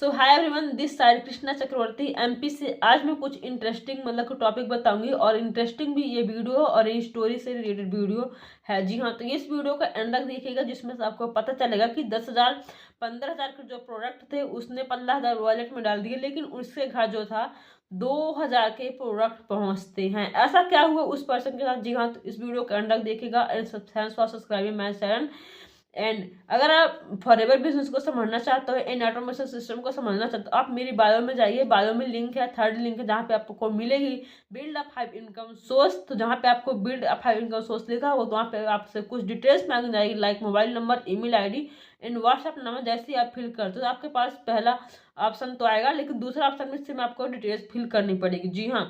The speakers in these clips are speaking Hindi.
So hi everyone, this side Krishna Chakravarti MP से। आज मैं कुछ इंटरेस्टिंग टॉपिक बताऊंगी और इंटरेस्टिंग भी ये वीडियो और ये स्टोरी से रिलेटेड वीडियो है। जी हाँ, तो इस वीडियो का एंड तक देखिएगा जिसमें से आपको पता चलेगा कि 10,000 15,000 के जो प्रोडक्ट थे उसने 15,000 वॉलेट में डाल दिए, लेकिन उसके घर जो था 2,000 के प्रोडक्ट पहुंचते हैं। ऐसा क्या हुआ उस पर्सन के साथ? जी हाँ, तो इस वीडियो का एंड तक देखिएगा। And thanks for subscribing my channel. And अगर आप फॉरएवर बिजनेस को समझना चाहते हो, इन ऑटोमेशन सिस्टम को समझना चाहते हो, आप मेरी बायो में जाइए। बायो में लिंक है, थर्ड लिंक है, जहाँ पे आपको मिलेगी बिल्ड अ 5 इनकम सोर्स। तो जहाँ पे आपको बिल्ड अ 5 इनकम सोर्स लिखा हो तो वहाँ पे आपसे कुछ डिटेल्स मांगी जाएगी, like mobile number, email ID and WhatsApp number. जैसे ही आप फिल करते हो तो आपके पास पहला ऑप्शन तो आएगा, लेकिन दूसरा ऑप्शन में सिर्फ आपको डिटेल्स फिल करनी पड़ेगी। जी हाँ,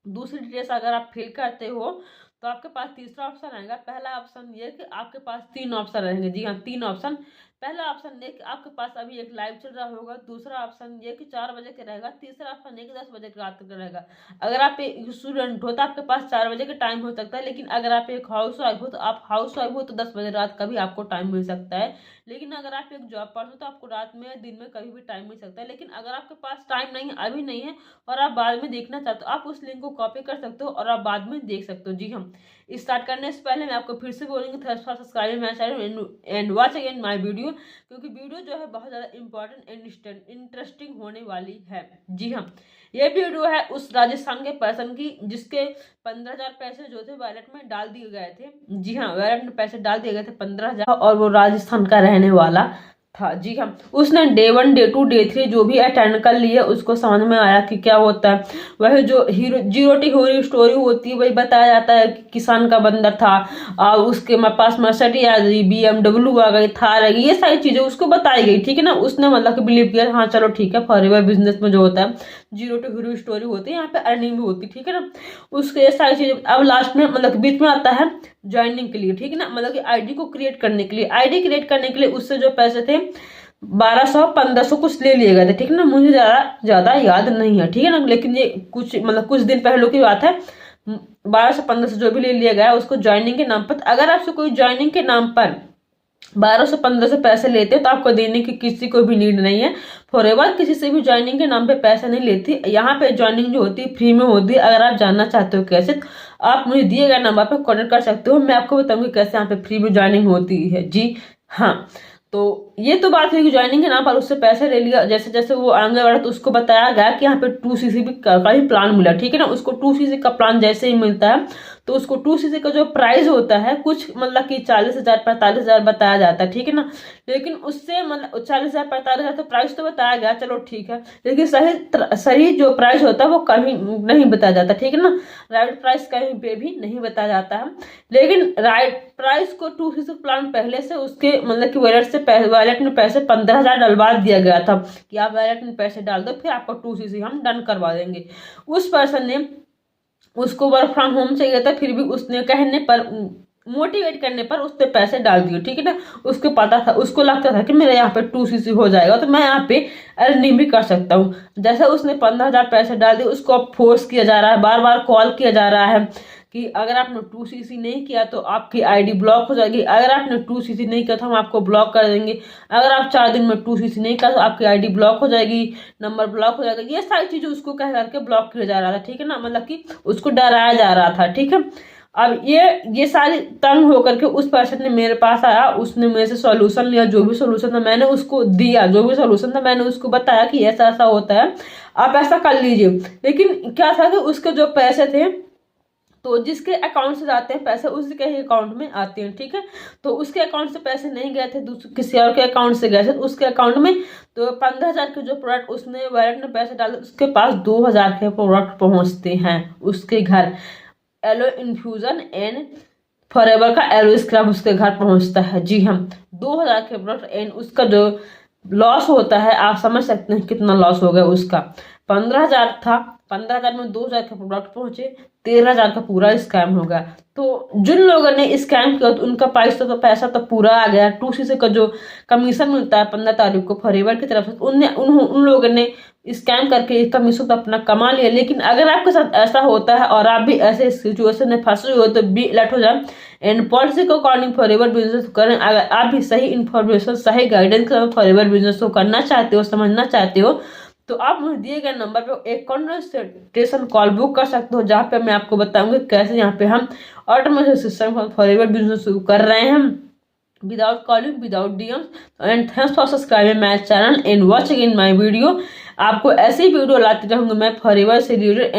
दूसरी डिटेल्स अगर आप फिल करते हो तो आपके पास तीसरा ऑप्शन आएगा। पहला ऑप्शन ये कि आपके पास 3 ऑप्शन रहेंगे। जी हाँ, 3 ऑप्शन। पहला ऑप्शन ये कि आपके पास अभी एक लाइव चल रहा होगा, दूसरा ऑप्शन ये कि 4 बजे के रहेगा, तीसरा ऑप्शन ये कि 10 बजे रात का रहेगा। अगर आप एक स्टूडेंट हो तो आपके पास 4 बजे का टाइम हो सकता है, लेकिन अगर आप एक हाउस वाइफ हो तो आप हाउस वाइफ हो तो 10 बजे रात का भी आपको टाइम मिल सकता है। लेकिन अगर आप एक जॉब पर हो तो आपको रात में या दिन में कभी भी टाइम मिल सकता है। लेकिन अगर आपके पास टाइम नहीं है, अभी नहीं है, और आप बाद में देखना चाहते हो, आप उस लिंक को कॉपी कर सकते हो और आप बाद में देख सकते हो। जी हम स्टार्ट करने से पहले मैं आपको फिर से बोलूँगी, thanks for subscribing my channel and watch again my video, क्योंकि वीडियो जो है बहुत ज़्यादा इंपॉर्टेंट एंड इंटरेस्टिंग होने वाली है। जी हाँ, ये वीडियो है उस राजस्थान के पर्सन की जिसके 15,000 पैसे जो थे वॉलेट में डाल दिए गए थे। जी हाँ, वॉलेट में पैसे डाल दिए गए थे 15,000, और वो राजस्थान का रहने वाला था। जी हाँ, उसने डे 1 डे 2 डे 3 जो भी अटेंड कर लिया, उसको समझ में आया कि क्या होता है। वह जो hero zero T hero story होती है वही बताया जाता है कि किसान का बंदर था और उसके पास मर्सिडीज आ गई, BMW आ गई, थार आ गई, ये सारी चीजें उसको बताई गई। ठीक है ना, उसने कि बिलीव किया, हाँ चलो ठीक है, फॉरएवर बिजनेस में जो होता है जीरो टू हीरो स्टोरी होती है, यहाँ पे अर्निंग भी होती है। ठीक है ना, उसके ये सारी चीजें। अब लास्ट में बीच में आता है ज्वाइनिंग के लिए। ठीक है ना, कि आईडी को क्रिएट करने के लिए, आईडी क्रिएट करने के लिए उससे जो पैसे थे 1200 1500 कुछ ले लिए गए थे। ठीक है ना, मुझे ज्यादा याद नहीं है। ठीक है ना, लेकिन ये कुछ कुछ दिन पहले की बात है। 1200 1500 जो भी ले लिया गया उसको ज्वाइनिंग के नाम पर। अगर आपसे कोई ज्वाइनिंग के नाम पर 1200 1500 पैसे लेते हैं तो आपको देने की किसी को भी नीड नहीं है। फॉरएवर किसी से भी ज्वाइनिंग के नाम पे पैसे नहीं लेती। यहाँ पे ज्वाइनिंग जो होती है फ्री में होती है। अगर आप जानना चाहते हो कैसे, तो आप मुझे दिए गए नंबर पर कॉन्टेक्ट कर सकते हो, मैं आपको बताऊंगी कैसे यहाँ पे फ्री में ज्वाइनिंग होती है। जी हाँ, तो ये तो बात है कि ज्वाइनिंग के नाम पर उससे पैसे ले लिया। जैसे जैसे वो आगे बढ़ा तो उसको बताया गया कि यहाँ पे 2cc भी का ही प्लान मिला। ठीक है ना, उसको 2cc का प्लान जैसे ही मिलता है तो उसको 2cc का जो प्राइस होता है कुछ कि 40,000 45,000 बताया जाता है। ठीक है ना, लेकिन उससे 40,000 45,000 तो प्राइस तो बताया गया, चलो ठीक है, लेकिन सही जो प्राइस होता है वो कहीं नहीं बताया जाता। ठीक है ना, राइट प्राइस कहीं पे भी नहीं बताया जाता है। लेकिन राइट प्राइस को 2cc प्लान पहले से उसके कि वॉलेट में पैसे 15,000 डलवा दिया गया था कि आप वॉलेट में पैसे डाल दो, फिर आपको 2cc हम डन करवा देंगे। उस पर्सन ने, उसको वर्क फ्रॉम होम चाहिए था, फिर भी उसने कहने पर, मोटिवेट करने पर उसने पैसे डाल दिए। ठीक है ना, उसको पता था, उसको लगता था कि मेरे यहाँ पे 2cc हो जाएगा तो मैं यहाँ पे अर्निंग भी कर सकता हूँ। जैसे उसने 15,000 पैसे डाल दिए, उसको अब फोर्स किया जा रहा है, बार बार कॉल किया जा रहा है कि अगर आपने 2cc नहीं किया तो आपकी आईडी ब्लॉक हो जाएगी, अगर आपने 2cc नहीं किया तो हम आपको ब्लॉक कर देंगे, अगर आप 4 दिन में 2cc नहीं किया तो आपकी आईडी ब्लॉक हो जाएगी, नंबर ब्लॉक हो जाएगा। ये सारी चीजें उसको कह करके ब्लॉक किया जा रहा था। ठीक है ना, कि उसको डराया जा रहा था। ठीक है, अब ये सारी तंग होकर के उस पर्सन ने मेरे पास आया, उसने मेरे से सॉल्यूशन लिया। जो भी सॉल्यूशन था मैंने उसको दिया, जो भी सॉल्यूशन था मैंने उसको बताया कि ऐसा ऐसा होता है, आप ऐसा कर लीजिए। लेकिन क्या था कि उसके जो पैसे थे, तो जिसके अकाउंट से जाते हैं पैसे उसी के ही अकाउंट में आते हैं। ठीक है, तो उसके अकाउंट से पैसे नहीं गए थे, किसी और के अकाउंट से गए थे, तो उसके अकाउंट में तो 15,000 के जो प्रोडक्ट उसने वॉलेट में पैसे डाले, उसके पास 2,000 के प्रोडक्ट पहुंचते हैं उसके घर। एलो इन्फ्यूजन एंड फॉरएवर का एलो स्क्रब उसके घर पहुंचता है। जी हम 2,000 के प्रोडक्ट एंड उसका जो लॉस होता है आप समझ सकते हैं कितना लॉस हो गया उसका। 15,000 था, 15,000 में 2,000 के प्रोडक्ट पहुंचे, 13,000 का पूरा स्कैम हो गया। तो जिन लोगों ने स्कैम किया तो उनका पैसा तो पूरा आ गया। 2cc का जो कमीशन मिलता है 15 तारीख को फॉरएवर की तरफ से, उन लोगों ने स्कैम करके कमीशन तो अपना कमा लिया। लेकिन अगर आपके साथ ऐसा होता है और आप भी ऐसे सिचुएशन में फंसे हुए हो तो बी अलर्ट हो जाए एंड पॉलिसी के अकॉर्डिंग फॉरएवर बिजनेस करें। अगर आप भी सही इन्फॉर्मेशन, सही गाइडेंस के साथ फॉरएवर बिजनेस को करना चाहते हो, समझना चाहते हो, तो आप मुझे दिए गए नंबर पे एक कंसल्टेशन कॉल बुक कर सकते हो, जहाँ पे मैं आपको बताऊंगी कैसे यहाँ पे हम ऑटोमेशन सिस्टम फॉरएवर बिजनेस शुरू कर रहे हैं without calling, without DM. And thanks for subscribing my channel and watching in my video. आपको ऐसे ही वीडियो लाती रहूंगी मैं फॉरएवर से रिलेटेड।